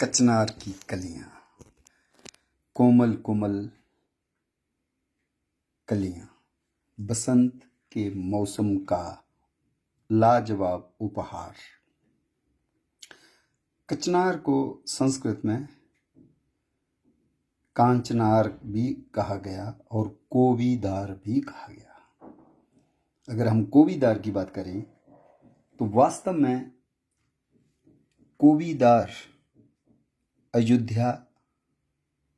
कचनार की कलियां, कोमल कोमल कलियां, बसंत के मौसम का लाजवाब उपहार। कचनार को संस्कृत में कांचनार भी कहा गया और कोवीदार भी कहा गया। अगर हम कोवीदार की बात करें तो वास्तव में कोवीदार अयोध्या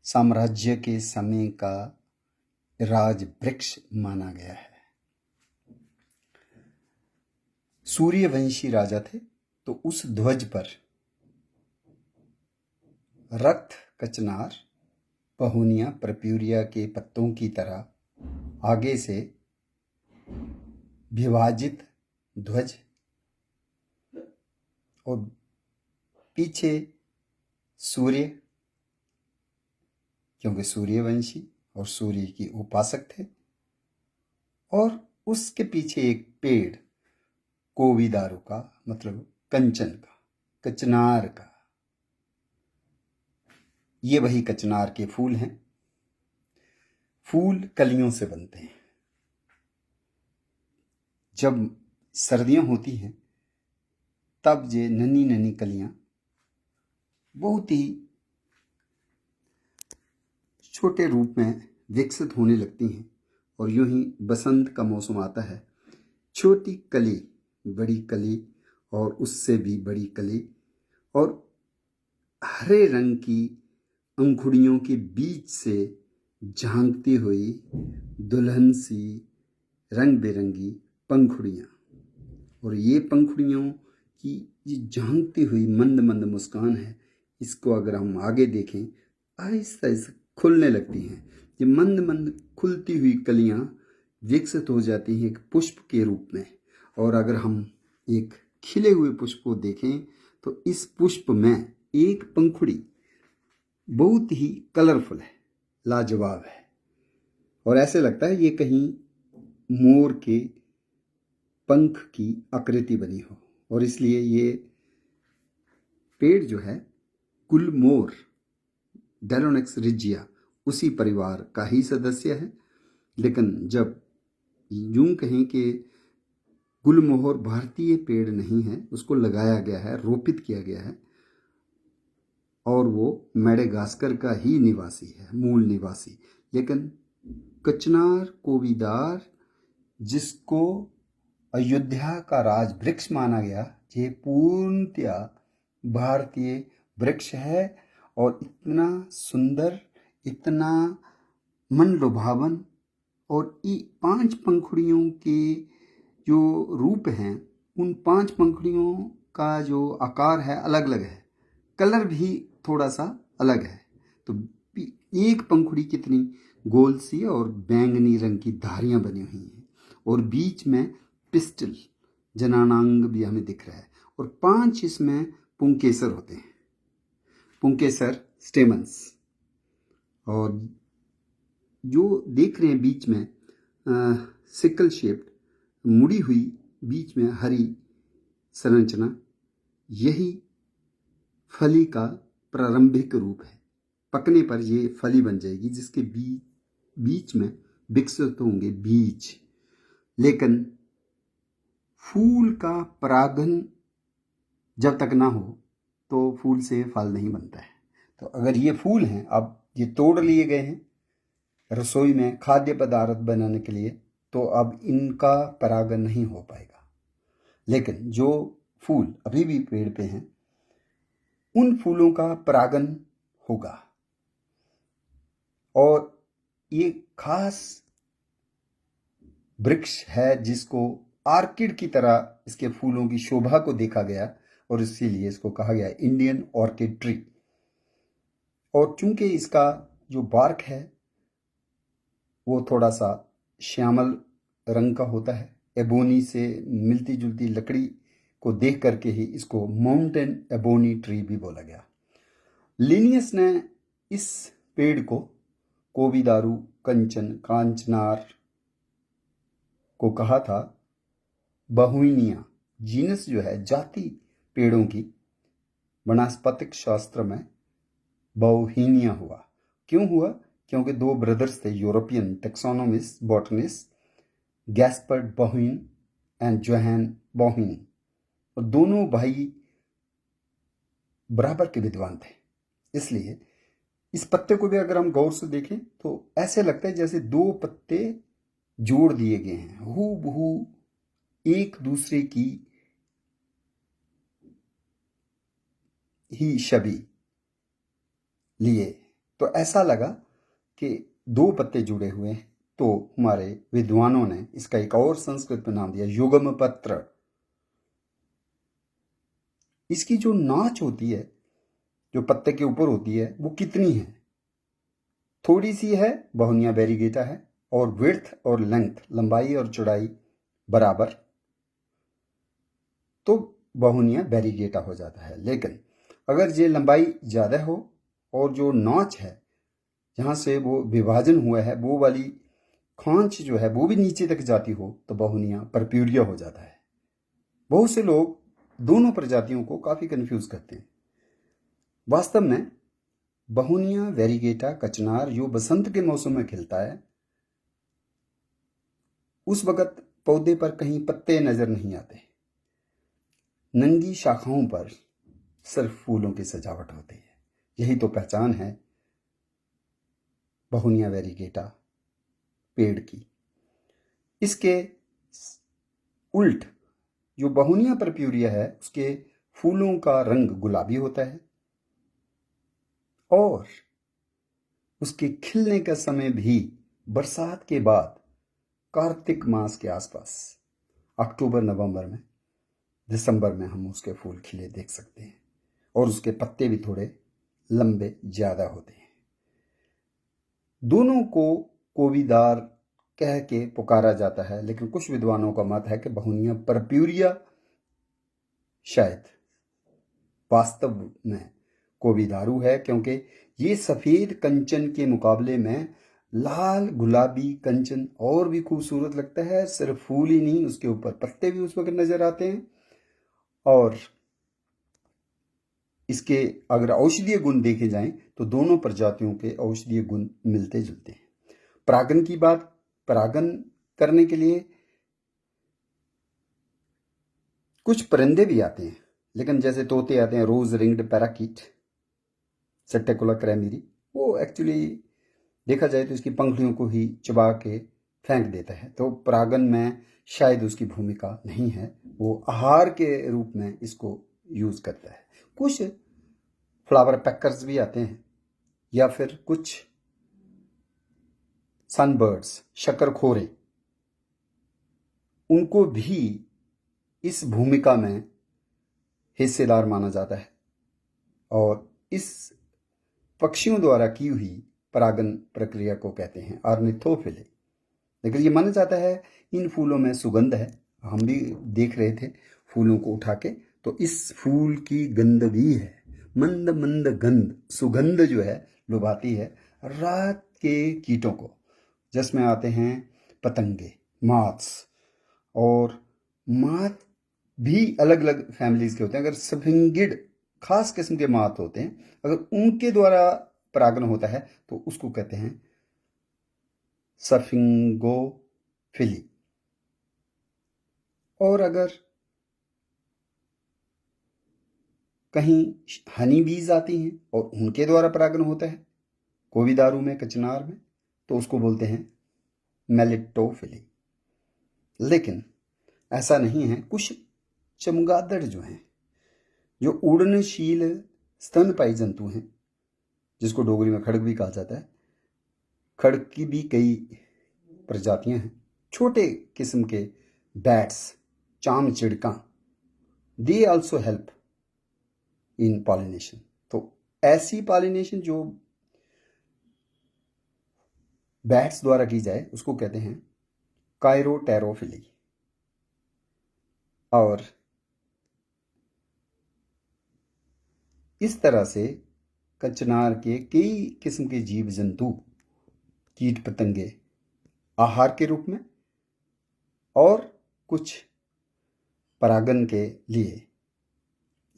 साम्राज्य के समय का राज वृक्ष माना गया है। सूर्यवंशी राजा थे तो उस ध्वज पर रक्त कचनार पहुनिया परप्यूरिया के पत्तों की तरह आगे से विभाजित ध्वज और पीछे सूर्य, क्योंकि सूर्यवंशी और सूर्य की उपासक थे, और उसके पीछे एक पेड़ कोवीदारों का मतलब कंचन का, कचनार का। ये वही कचनार के फूल हैं। फूल कलियों से बनते हैं। जब सर्दियां होती हैं तब ये नन्ही नन्ही कलियां बहुत ही छोटे रूप में विकसित होने लगती हैं और यूं ही बसंत का मौसम आता है, छोटी कली, बड़ी कली और उससे भी बड़ी कली और हरे रंग की अंकुड़ियों के बीच से झांकती हुई दुल्हन सी रंग बिरंगी पंखुड़ियाँ। और ये पंखुड़ियों की ये झांकती हुई मंद मंद मुस्कान है, इसको अगर हम आगे देखें आहिस्ता आहिस्ता खुलने लगती हैं। ये मंद मंद खुलती हुई कलियां विकसित हो जाती हैं एक पुष्प के रूप में। और अगर हम एक खिले हुए पुष्प को देखें तो इस पुष्प में एक पंखुड़ी बहुत ही कलरफुल है, लाजवाब है, और ऐसे लगता है ये कहीं मोर के पंख की आकृति बनी हो। और इसलिए ये पेड़ जो है गुलमोर डेलोनिक्स रिजिया उसी परिवार का ही सदस्य है। लेकिन जब यूं कहें कि गुलमोहर भारतीय पेड़ नहीं है, उसको लगाया गया है, रोपित किया गया है, और वो मेडागास्कर का ही निवासी है, मूल निवासी। लेकिन कचनार कोवीदार जिसको अयोध्या का राज वृक्ष माना गया, ये पूर्णतया भारतीय वृक्ष है और इतना सुंदर, इतना मन लुभावन, और ये 5 पंखुड़ियों के जो रूप हैं, उन 5 पंखुड़ियों का जो आकार है अलग अलग है, कलर भी थोड़ा सा अलग है। तो एक पंखुड़ी कितनी गोल सी और बैंगनी रंग की धारियां बनी हुई हैं और बीच में पिस्टल जनानांग भी हमें दिख रहा है, और 5 इसमें पुंकेसर होते हैं, पुंकेसर स्टेमन्स। और जो देख रहे हैं बीच में सिकल शेप्ड मुड़ी हुई बीच में हरी संरचना, यही फली का प्रारंभिक रूप है। पकने पर ये फली बन जाएगी जिसके बीच में विकसित होंगे बीज। लेकिन फूल का परागन जब तक ना हो तो फूल से फल नहीं बनता है। तो अगर ये फूल हैं, अब ये तोड़ लिए गए हैं रसोई में खाद्य पदार्थ बनाने के लिए, तो अब इनका परागन नहीं हो पाएगा। लेकिन जो फूल अभी भी पेड़ पे हैं, उन फूलों का परागन होगा। और ये खास वृक्ष है जिसको आर्किड की तरह इसके फूलों की शोभा को देखा गया और इसीलिए इसको कहा गया इंडियन ऑर्किड ट्री। और चूंकि इसका जो बार्क है वो थोड़ा सा श्यामल रंग का होता है, एबोनी से मिलती जुलती लकड़ी को देख करके ही इसको माउंटेन एबोनी ट्री भी बोला गया। लिनियस ने इस पेड़ को कोवीदारू कंचन कांचनार को कहा था बहुनिया। जीनस जो है जाति पेड़ों की वनस्पतिक शास्त्र में बाउहीनिया हुआ। क्यों हुआ? क्योंकि दो ब्रदर्स थे, European taxonomist botanist, Gaspard Bauhin and Johann Bauhin, और दोनों भाई बराबर के विद्वान थे। इसलिए इस पत्ते को भी अगर हम गौर से देखें तो ऐसे लगता है जैसे दो पत्ते जोड़ दिए गए हैं, हूबहू एक दूसरे की ही छवि लिए। तो ऐसा लगा कि दो पत्ते जुड़े हुए हैं। तो हमारे विद्वानों ने इसका एक और संस्कृत में नाम दिया युग्म पत्र। इसकी जो नाच होती है, जो पत्ते के ऊपर होती है, वो कितनी है? थोड़ी सी है, बहुनिया वेरिगेटा है, और विड्थ और लेंथ, लंबाई और चौड़ाई बराबर, तो बहुनिया वेरिगेटा हो जाता है। लेकिन अगर ये लंबाई ज़्यादा हो और जो नॉच है जहाँ से वो विभाजन हुआ है, वो वाली खांच जो है वो भी नीचे तक जाती हो, तो बहुनिया परप्यूरिया हो जाता है। बहुत से लोग दोनों प्रजातियों को काफ़ी कंफ्यूज करते हैं। वास्तव में बहुनिया वेरिगेटा कचनार जो बसंत के मौसम में खिलता है, उस वक़्त पौधे पर कहीं पत्ते नजर नहीं आते, नंगी शाखाओं पर सिर्फ फूलों की सजावट होती है। यही तो पहचान है बहुनिया वेरिगेटा पेड़ की। इसके उल्ट जो बहुनिया परप्यूरिया है, उसके फूलों का रंग गुलाबी होता है और उसके खिलने का समय भी बरसात के बाद कार्तिक मास के आसपास, अक्टूबर नवंबर में, दिसंबर में हम उसके फूल खिले देख सकते हैं। और उसके पत्ते भी थोड़े लंबे ज़्यादा होते हैं। दोनों को कोवीदार कह के पुकारा जाता है, लेकिन कुछ विद्वानों का मत है कि बहुनिया परप्यूरिया शायद वास्तव में कोवीदारू है, क्योंकि ये सफ़ेद कंचन के मुकाबले में लाल गुलाबी कंचन और भी खूबसूरत लगता है। सिर्फ फूल ही नहीं, उसके ऊपर पत्ते भी उस वक्त नजर आते हैं। और इसके अगर औषधीय गुण देखे जाएं तो दोनों प्रजातियों के औषधीय गुण मिलते जुलते हैं। परागन की बात, परागन करने के लिए कुछ परिंदे भी आते हैं, लेकिन जैसे तोते आते हैं, रोज रिंग्ड पैराकीट, सेटेकुला क्रैमिरी, वो एक्चुअली देखा जाए तो इसकी पंखुड़ियों को ही चबा के फेंक देता है। तो परागन में शायद उसकी भूमिका नहीं है, वो आहार के रूप में इसको यूज करता है। कुछ फ्लावर पैकर्स भी आते हैं, या फिर कुछ सनबर्ड्स, शक्करखोरे, उनको भी इस भूमिका में हिस्सेदार माना जाता है। और इस पक्षियों द्वारा की हुई परागन प्रक्रिया को कहते हैं ऑर्निथोफिली। लेकिन ये माना जाता है इन फूलों में सुगंध है। हम भी देख रहे थे फूलों को उठा के, तो इस फूल की गंध भी है, मंद मंद गंध, सुगंध जो है लुभाती है रात के कीटों को, जिसमें आते हैं पतंगे, माथ्स। और माथ भी अलग अलग फैमिलीज के होते हैं। अगर सफिंगिड खास किस्म के माथ होते हैं, अगर उनके द्वारा परागन होता है तो उसको कहते हैं सफिंगोफिली। और अगर कहीं हनी बीज आती हैं और उनके द्वारा परागन होता है, कोविदारू में, कचनार में, तो उसको बोलते हैं मेलिटोफिली। लेकिन ऐसा नहीं है। कुछ चमगादड़ जो हैं, जो उड़नशील स्तनपायी जंतु हैं, जिसको डोगरी में खड़ग भी कहा जाता है, खड़ग की भी कई प्रजातियां हैं। छोटे किस्म के बैट्स, चाम चिड़का, they also help in pollination. तो ऐसी पॉलिनेशन जो बैट्स द्वारा की जाए उसको कहते हैं कायरोटेरोफिली। और इस तरह से कचनार के कई किस्म के जीव जंतु, कीट पतंगे आहार के रूप में और कुछ परागन के लिए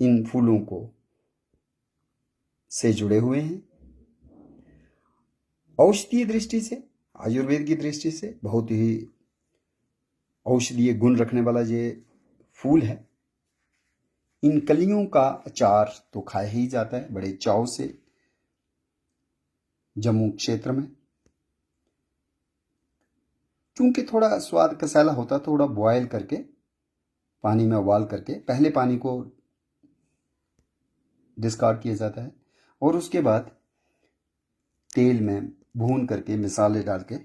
इन फूलों को से जुड़े हुए हैं। औषधीय दृष्टि से, आयुर्वेद की दृष्टि से बहुत ही औषधीय गुण रखने वाला ये फूल है। इन कलियों का अचार तो खाया ही जाता है बड़े चाव से जम्मू क्षेत्र में। क्योंकि थोड़ा स्वाद कसैला होता, थोड़ा बॉयल करके पानी में उबाल करके पहले पानी को डिस्कार्ड किया जाता है और उसके बाद तेल में भून करके मसाले डाल के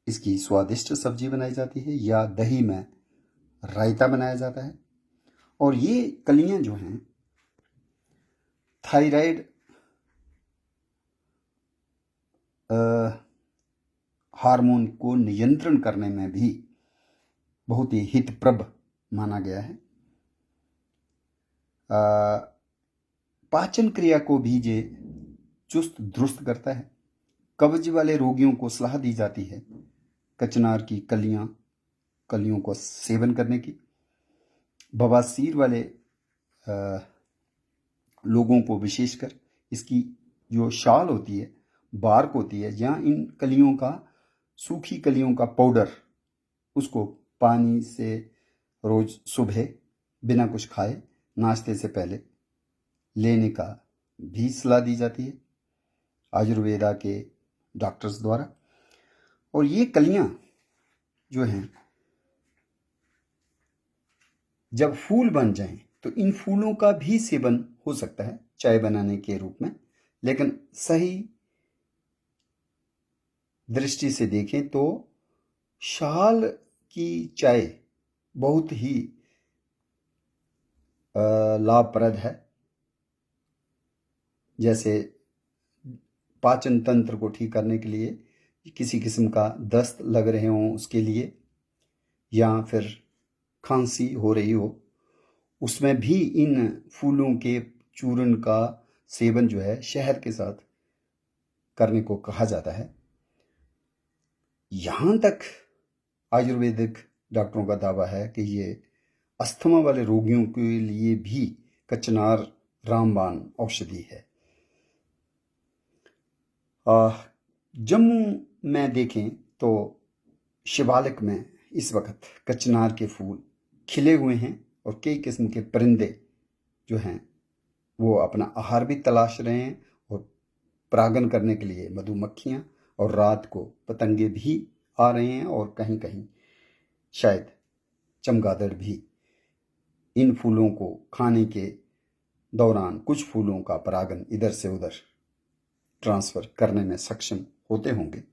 इसकी स्वादिष्ट सब्जी बनाई जाती है या दही में रायता बनाया जाता है। और ये कलियां जो हैं थायराइड हार्मोन को नियंत्रण करने में भी बहुत ही हितप्रद माना गया है। पाचन क्रिया को भी ये चुस्त दुरुस्त करता है। कब्ज वाले रोगियों को सलाह दी जाती है कचनार की कलियों को सेवन करने की। बवासीर वाले लोगों को विशेषकर इसकी जो शाल होती है, बार्क होती है, या इन कलियों का, सूखी कलियों का पाउडर, उसको पानी से रोज सुबह बिना कुछ खाए नाश्ते से पहले लेने का भी सलाह दी जाती है आयुर्वेदा के डॉक्टर्स द्वारा। और ये कलियां जो हैं जब फूल बन जाएं तो इन फूलों का भी सेवन हो सकता है चाय बनाने के रूप में। लेकिन सही दृष्टि से देखें तो शाल की चाय बहुत ही लाभप्रद है। जैसे पाचन तंत्र को ठीक करने के लिए, किसी किस्म का दस्त लग रहे हों उसके लिए, या फिर खांसी हो रही हो, उसमें भी इन फूलों के चूर्ण का सेवन जो है शहद के साथ करने को कहा जाता है। यहाँ तक आयुर्वेदिक डॉक्टरों का दावा है कि ये अस्थमा वाले रोगियों के लिए भी कचनार रामबाण औषधि है। जम्मू में देखें तो शिवालिक में इस वक्त कचनार के फूल खिले हुए हैं और कई किस्म के परिंदे जो हैं वो अपना आहार भी तलाश रहे हैं, और परागन करने के लिए मधुमक्खियां और रात को पतंगे भी आ रहे हैं, और कहीं कहीं शायद चमगादड़ भी इन फूलों को खाने के दौरान कुछ फूलों का परागन इधर से उधर ट्रांसफर करने में सक्षम होते होंगे।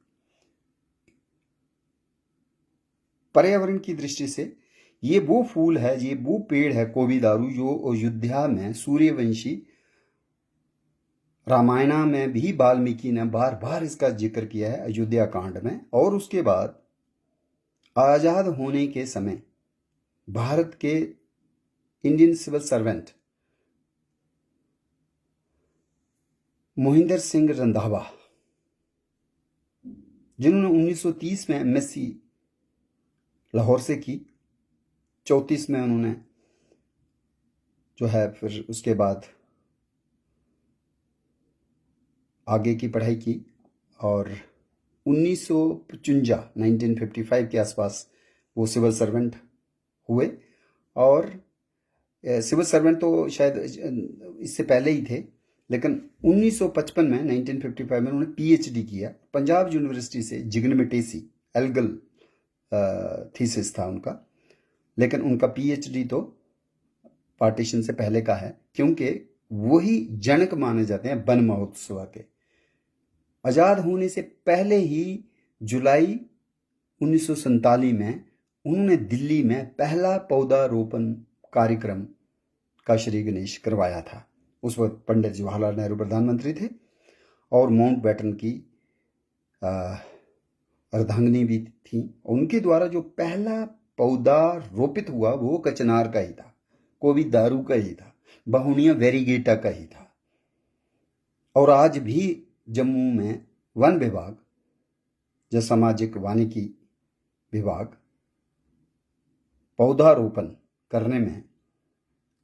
पर्यावरण की दृष्टि से ये वो फूल है, ये वो पेड़ है कोविदारू, जो अयोध्या में सूर्यवंशी रामायणा में भी वाल्मीकि ने बार बार इसका जिक्र किया है अयोध्या कांड में। और उसके बाद आजाद होने के समय भारत के Indian civil servant Mohinder Singh Randhawa, जिन्होंने 1930 में एमएससी लाहौर से की, 34 में उन्होंने जो है फिर उसके बाद आगे की पढ़ाई की, और 1955 के आसपास वो सिविल सर्वेंट हुए। और सिविल सर्वेंट तो शायद इससे पहले ही थे, लेकिन 1955 में 1955 में उन्होंने पीएचडी किया पंजाब यूनिवर्सिटी से, जिग्नमेटेसी एल्गल थीसिस था उनका। लेकिन उनका पीएचडी तो पार्टीशन से पहले का है, क्योंकि वही जनक माने जाते हैं वन महोत्सव के। आज़ाद होने से पहले ही जुलाई 1947 में उन्होंने दिल्ली में पहला पौधारोपण कार्यक्रम का श्री गणेश करवाया था। उस वक्त पंडित जवाहरलाल नेहरू प्रधानमंत्री थे और माउंटबेटन की अर्धांगिनी भी थी। उनके द्वारा जो पहला पौधा रोपित हुआ वो कचनार का ही था, कोविदारू का ही था, बहुनिया वेरीगेटा का ही था। और आज भी जम्मू में वन विभाग या सामाजिक वानिकी विभाग पौधारोपण करने में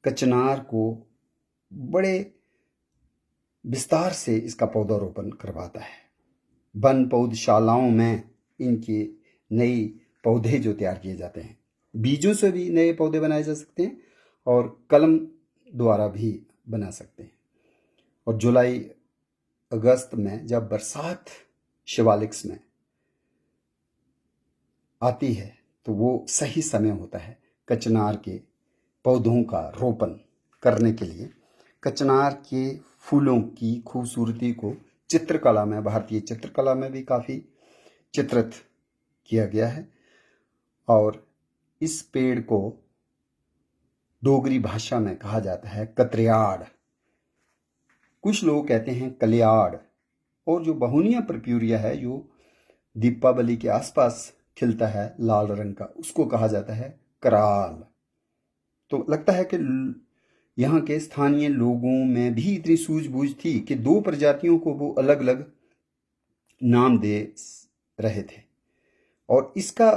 कचनार को बड़े विस्तार से इसका पौधारोपण करवाता है। वन पौधशालाओं में इनके नए पौधे जो तैयार किए जाते हैं, बीजों से भी नए पौधे बनाए जा सकते हैं और कलम द्वारा भी बना सकते हैं। और जुलाई अगस्त में जब बरसात शिवालिक्स में आती है तो वो सही समय होता है कचनार के पौधों का रोपण करने के लिए। कचनार के फूलों की खूबसूरती को चित्रकला में, भारतीय चित्रकला में भी काफ़ी चित्रित किया गया है। और इस पेड़ को डोगरी भाषा में कहा जाता है कतरियाड़, कुछ लोग कहते हैं कलियाड़, और जो बहुनिया पर्प्यूरिया है जो दीपावली के आसपास खिलता है लाल रंग का, उसको कहा जाता है कराल। तो लगता है कि यहाँ के स्थानीय लोगों में भी इतनी सूझबूझ थी कि दो प्रजातियों को वो अलग अलग नाम दे रहे थे। और इसका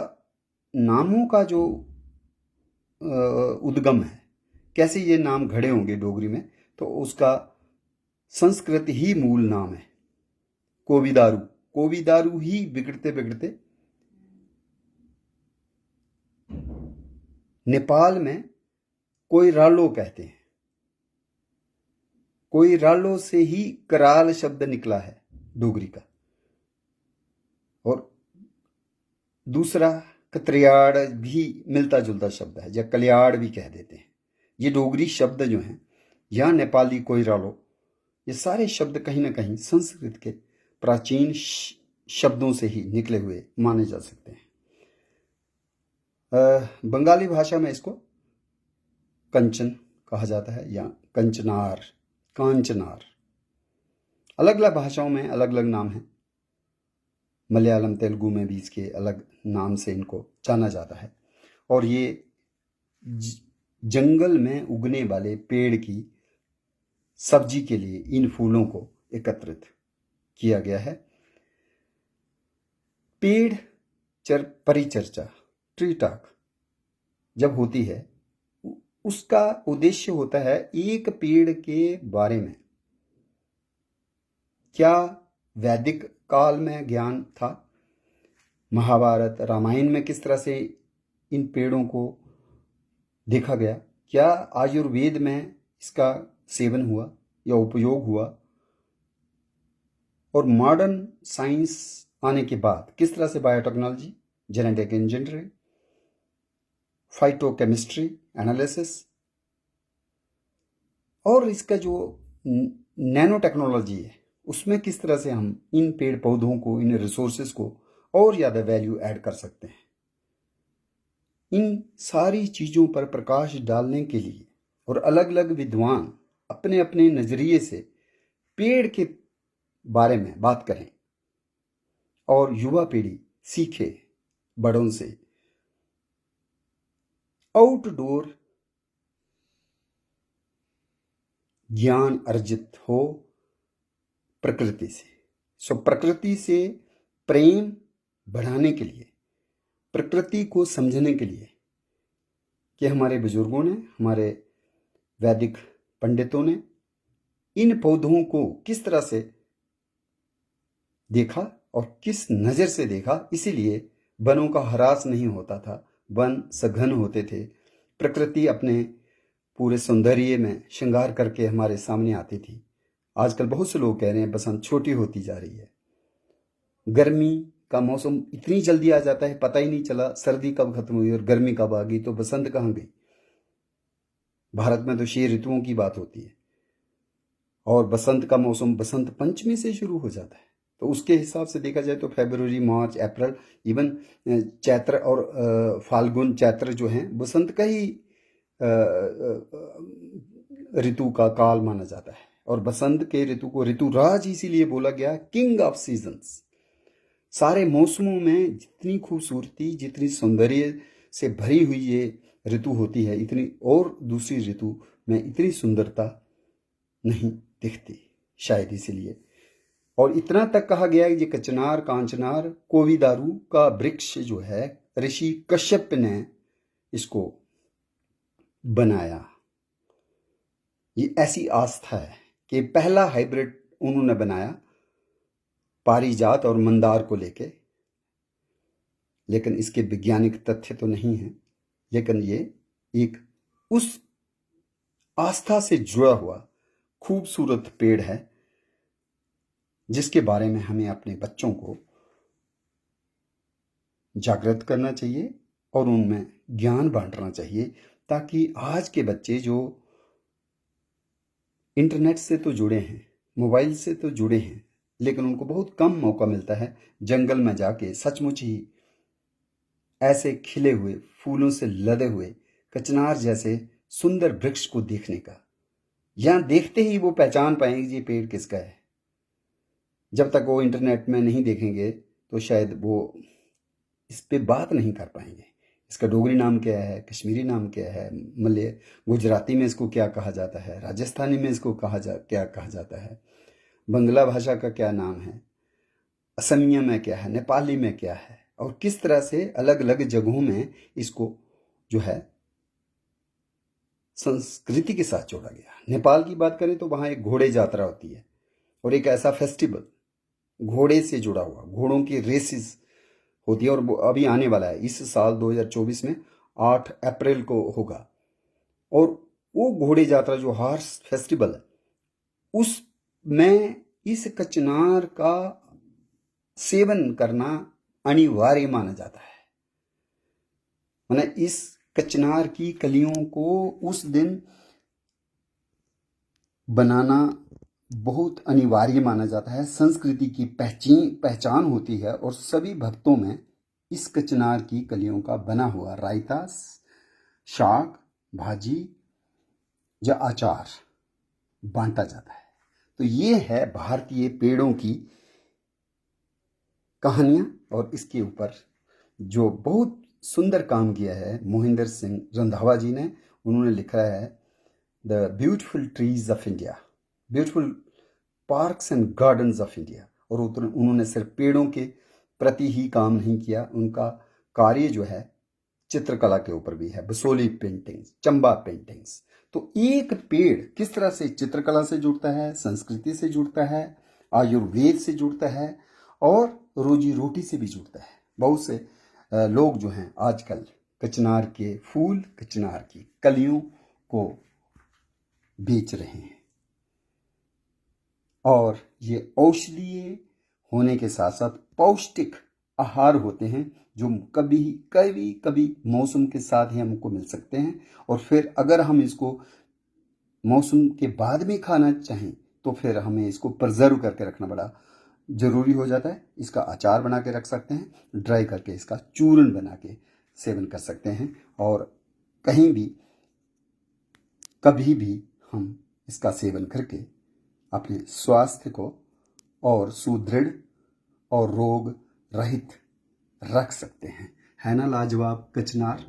नामों का जो उद्गम है, कैसे ये नाम घड़े होंगे डोगरी में, तो उसका संस्कृत ही मूल नाम है कोविदारू। कोविदारू ही बिगड़ते बिगड़ते नेपाल में कोइरालो कहते हैं। कोइरालो से ही कराल शब्द निकला है डोगरी का। और दूसरा कतरियाड़ भी मिलता जुलता शब्द है, या कलियाड़ भी कह देते हैं। ये डोगरी शब्द जो हैं या नेपाली कोइरालो, ये सारे शब्द कहीं ना कहीं संस्कृत के प्राचीन शब्दों से ही निकले हुए माने जा सकते हैं। बंगाली भाषा में इसको कंचन कहा जाता है या कंचनार, कांचनार। अलग अलग भाषाओं में अलग अलग नाम हैं। मलयालम तेलुगु में भी इसके अलग नाम से इनको जाना जाता है। और ये जंगल में उगने वाले पेड़ की सब्जी के लिए इन फूलों को एकत्रित किया गया है। पेड़ परिचर्चा, ट्री टॉक जब होती है, उसका उद्देश्य होता है एक पेड़ के बारे में क्या वैदिक काल में ज्ञान था, महाभारत रामायण में किस तरह से इन पेड़ों को देखा गया, क्या आयुर्वेद में इसका सेवन हुआ या उपयोग हुआ, और मॉडर्न साइंस आने के बाद किस तरह से biotechnology, genetic engineering, phytochemistry analysis, और इसका जो नैनो टेक्नोलॉजी है उसमें किस तरह से हम इन पेड़ पौधों को, इन रिसोर्सेज को और ज़्यादा वैल्यू ऐड कर सकते हैं। इन सारी चीज़ों पर प्रकाश डालने के लिए और अलग अलग विद्वान अपने अपने नज़रिए से पेड़ के बारे में बात करें और युवा पीढ़ी सीखे बड़ों से, आउटडोर ज्ञान अर्जित हो प्रकृति से। सो प्रकृति से प्रेम बढ़ाने के लिए, प्रकृति को समझने के लिए कि हमारे बुजुर्गों ने, हमारे वैदिक पंडितों ने इन पौधों को किस तरह से देखा और किस नज़र से देखा, इसीलिए वनों का ह्रास नहीं होता था, वन सघन होते थे। प्रकृति अपने पूरे सौंदर्य में श्रृंगार करके हमारे सामने आती थी। आजकल बहुत से लोग कह रहे हैं बसंत छोटी होती जा रही है, गर्मी का मौसम इतनी जल्दी आ जाता है, पता ही नहीं चला सर्दी कब खत्म हुई और गर्मी कब आ गई, तो बसंत कहाँ गई। भारत में तो 6 ऋतुओं की बात होती है और बसंत का मौसम बसंत पंचमी से शुरू हो जाता है। तो उसके हिसाब से देखा जाए तो फरवरी, मार्च, अप्रैल, इवन चैत्र और फाल्गुन चैत्र जो हैं बसंत का ही ऋतु का काल माना जाता है। और बसंत के ऋतु को ऋतुराज इसीलिए बोला गया, किंग ऑफ सीजन्स। सारे मौसमों में जितनी खूबसूरती, जितनी सौंदर्य से भरी हुई ये ऋतु होती है, इतनी और दूसरी ऋतु में इतनी सुंदरता नहीं दिखती, शायद इसीलिए। और इतना तक कहा गया है कि कचनार, कांचनार, कोविदारू का वृक्ष जो है ऋषि कश्यप ने इसको बनाया। ये ऐसी आस्था है कि पहला हाइब्रिड उन्होंने बनाया पारिजात और मंदार को लेके, लेकिन इसके वैज्ञानिक तथ्य तो नहीं है, लेकिन ये एक उस आस्था से जुड़ा हुआ खूबसूरत पेड़ है जिसके बारे में हमें अपने बच्चों को जागृत करना चाहिए और उनमें ज्ञान बांटना चाहिए, ताकि आज के बच्चे जो इंटरनेट से तो जुड़े हैं, मोबाइल से तो जुड़े हैं, लेकिन उनको बहुत कम मौका मिलता है जंगल में जाके सचमुच ही ऐसे खिले हुए फूलों से लदे हुए कचनार जैसे सुंदर वृक्ष को देखने का। यहाँ देखते ही वो पहचान पाएंगे ये पेड़ किसका है। जब तक वो इंटरनेट में नहीं देखेंगे तो शायद वो इस पे बात नहीं कर पाएंगे। इसका डोगरी नाम क्या है, कश्मीरी नाम क्या है, मलय गुजराती में इसको क्या कहा जाता है, राजस्थानी में इसको क्या कहा जाता है, बंगला भाषा का क्या नाम है, असमिया में क्या है, नेपाली में क्या है, और किस तरह से अलग अलग जगहों में इसको जो है संस्कृति के साथ जोड़ा गया। नेपाल की बात करें तो वहाँ एक घोड़े यात्रा होती है और एक ऐसा फेस्टिवल घोड़े से जुड़ा हुआ, घोड़ों की रेसेस होती है, और वो अभी आने वाला है इस साल 2024 में 8 अप्रैल को होगा। और वो घोड़े यात्रा जो हॉर्स फेस्टिवल है उसमें इस कचनार का सेवन करना अनिवार्य माना जाता है। माने इस कचनार की कलियों को उस दिन बनाना बहुत अनिवार्य माना जाता है, संस्कृति की पहचान होती है। और सभी भक्तों में इस कचनार की कलियों का बना हुआ रायता, शाक, भाजी या अचार बांटा जाता है। तो ये है भारतीय पेड़ों की कहानियाँ। और इसके ऊपर जो बहुत सुंदर काम किया है मोहिंदर सिंह रंधावा जी ने, उन्होंने लिखा है the beautiful trees of India, beautiful parks and gardens of India. और उन्होंने सिर्फ पेड़ों के प्रति ही काम नहीं किया, उनका कार्य जो है चित्रकला के ऊपर भी है, बसोली पेंटिंग्स, चंबा पेंटिंग्स। तो एक पेड़ किस तरह से चित्रकला से जुड़ता है, संस्कृति से जुड़ता है, आयुर्वेद से जुड़ता है और रोजी रोटी से भी जुड़ता है। बहुत से लोग जो हैं आजकल कचनार के फूल, कचनार की कलियों को बेच रहे हैं। और ये औषधीय होने के साथ साथ पौष्टिक आहार होते हैं जो कभी कभी कभी मौसम के साथ ही हमको मिल सकते हैं। और फिर अगर हम इसको मौसम के बाद में खाना चाहें तो फिर हमें इसको प्रिजर्व करके रखना बड़ा ज़रूरी हो जाता है। इसका अचार बना के रख सकते हैं, ड्राई करके इसका चूर्ण बना के सेवन कर सकते हैं। और कहीं भी कभी भी हम इसका सेवन करके अपने स्वास्थ्य को और सुदृढ़ और रोग रहित रख सकते हैं। है ना लाजवाब कचनार।